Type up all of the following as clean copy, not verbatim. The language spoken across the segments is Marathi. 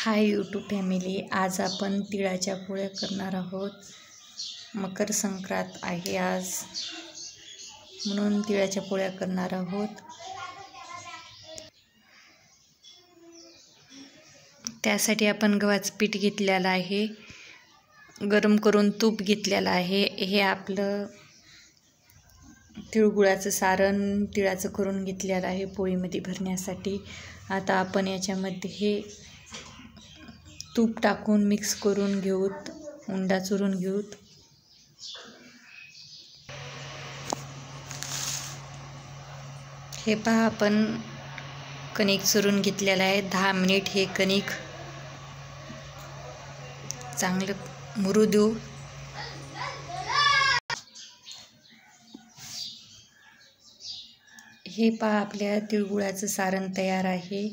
हाय यूट्यूब फॅमिली, आज आपण तिळाच्या पोळ्या करणार आहोत। मकर संक्रांत आहे आज, म्हणून तिळाच्या पोळ्या करणार आहोत। त्यासाठी आपण गव्हाचं पीठ घेतलेलं आहे, गरम करून तूप घेतलेलं आहे। हे आपलं तिळगुळाचं सारण तिळाचं करून घेतलेलं आहे पोळीमध्ये भरण्यासाठी। आता आपण याच्यामध्ये हे तूप टाकून मिक्स करून घेऊत, उंडा चुरून घेऊत। हे पहा, आपण कणिक चुरून घेतलेलं आहे। 10 मिनिट हे कणिक चांगलं मुरू देऊ। हे पहा, आपल्या तिळगुळाचं सारण तयार आहे।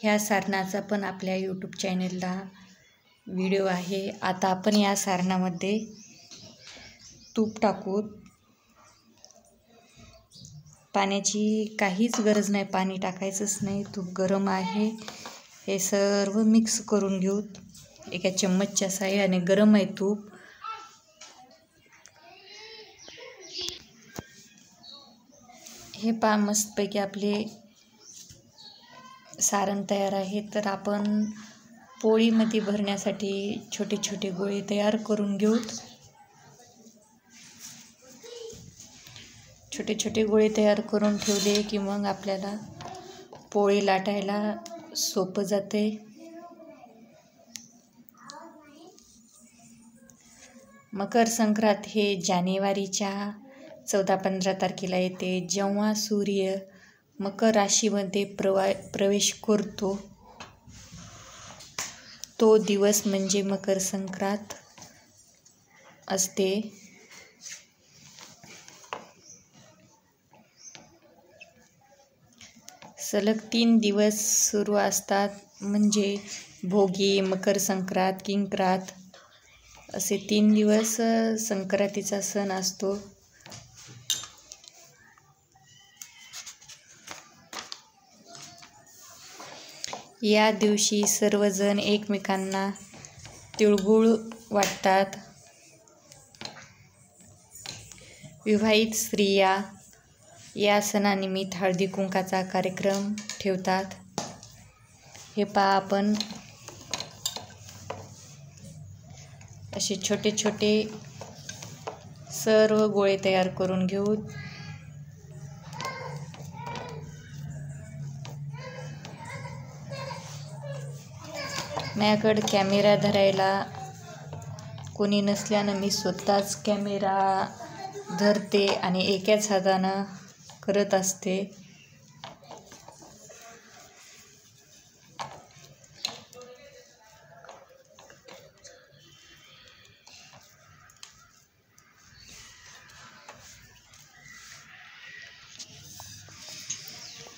ह्या सारणाचा पण आपल्या यूट्यूब चॅनलला व्हिडिओ आहे। आता आपण या सारणामध्ये तूप टाकू। पाण्याची काहीच गरज नाही, पाणी टाकायचंच नाही, तूप गरम आहे। हे सर्व मिक्स करून घेऊ एका चम्मचच्या साहाय्याने। गरम आहे तूप। हे पहा, मस्तपैकी आपले सारण तयार आहे। तर आपण पोळीमध्ये भरण्यासाठी छोटे छोटे गोळे तयार करून घेऊत। छोटे छोटे गोळे तयार करून ठेवले की मग आपल्याला पोळी लाटायला सोपं जाते। मकर संक्रांत हे जानेवारीच्या 14-15 तारखेला येते, जेव्हा सूर्य मकर राशीमध्ये प्रवेश करतो। तो दिवस म्हणजे मकर संक्रांत असते। सलग 3 दिवस सुरू असतात, म्हणजे भोगी, मकर संक्रांत, किंक्रांत असे 3 दिवस संक्रांतीचा सण असतो। या दिवशी सर्वजण एकमेकांना तिळगुळ वाटतात। विवाहित स्त्रिया या सणानिमित्त हळदी कुंकाचा कार्यक्रम ठेवतात। हे पहा, आपण असे छोटे छोटे सर्व गोळे तयार करून घेऊ। माझ्याकडे कॅमेरा धरायला कोणी नसल्यानं मी स्वतःच कॅमेरा धरते आणि एकाच हातानं करत असते।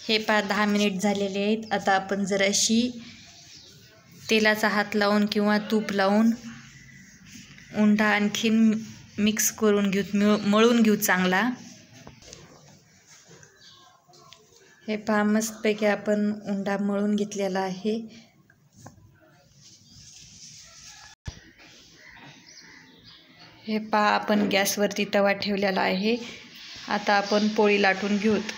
हे पहा, 10 मिनिट झालेले आहेत। आता आपण जराशी तेलाचा हात लावून किंवा तूप लावून उंडा आणखीन मिक्स करून घेऊ, मळून घेऊ चांगला। हे पहा, मस्तपैकी आपण उंडा मळून घेतलेला आहे। हे पहा, आपण गॅसवरती तवा ठेवलेला आहे। आता आपण पोळी लाटून घेऊत।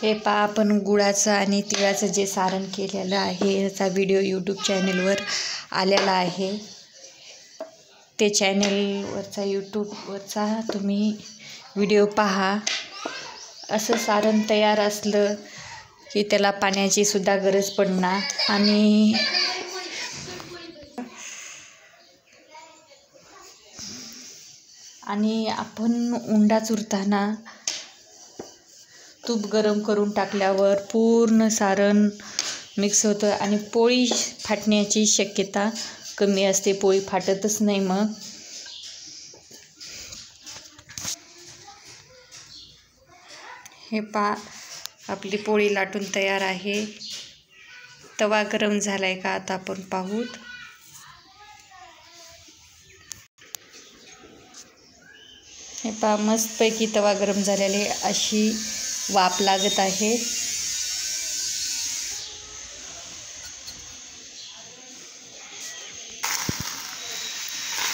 हे पहा, आपण गुळाचं आणि तिळाचं जे सारण केलेलं आहे याचा व्हिडिओ यूट्यूब चॅनलवर आलेला आहे। ते चॅनलवरचा यूट्यूबवरचा तुम्ही व्हिडिओ पहा। असं सारण तयार असलं की त्याला पाण्याची सुद्धा गरज पडणार। आणि आपण उंडा चुरताना तूप गरम करून टाकल्यावर पूर्ण सारण मिक्स होतं आणि पोळी फाटण्याची शक्यता कमी असते, पोळी फाटतच नाही मग. हे आपली पोळी लाटून तयार आहे. तवा गरम झालाय का आता आपण पाहूत. हे मस्तपैकी तवा गरम झालेले, अशी वाफ लागत आहे.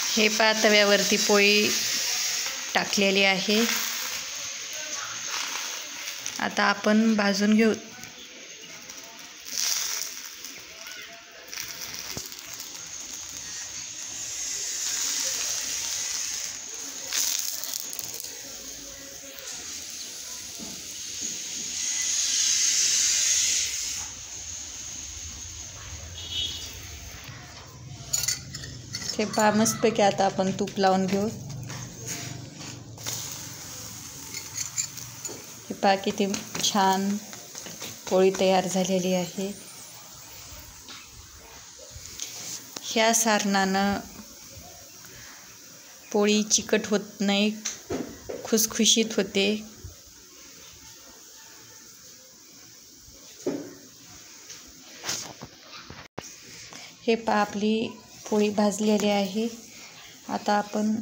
हे तव्यावरती पोळी टाकलेली आहे. आता आपण भाजून घेऊ. हे मस्तपैकी आता आपण तूप लावून घेऊ. हे किती छान पोळी तयार झालेली आहे. ह्या सारणानं पोळी चिकट होत नाही, खुसखुशीत होते. हे आपली पोळी भाजलेली आहे. आता आपण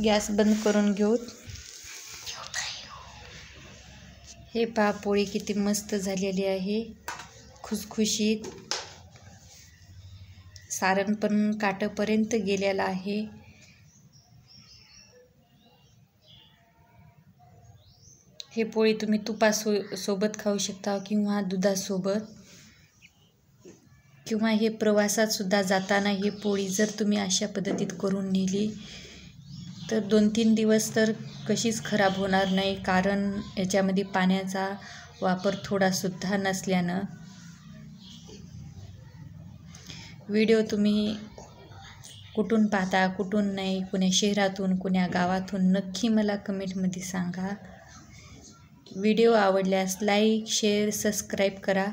गॅस बंद करून घेऊ. हे पोळी किती मस्त झालेली आहे, खुसखुशीत. सारण पण काठापर्यंत गेलेलं आहे. हे पोळी तुम्ही तुपासोबत खाऊ शकता किंवा दुधासोबत, किंवा हे प्रवासात सुद्धा जाताना ही पोळी जर तुम्ही अशा पद्धतीत करून नेली तर 2-3 दिवस तर कशीच खराब होणार नाही, कारण याच्यामध्ये पाण्याचा वापर थोडासुद्धा नसल्यानं. व्हिडिओ तुम्ही कुठून पाहता, कुठून नाही, कुण्या शहरातून, कुण्या गावातून, नक्की मला कमेंटमध्ये सांगा. व्हिडिओ आवडल्यास लाईक, शेअर, सबस्क्राईब करा.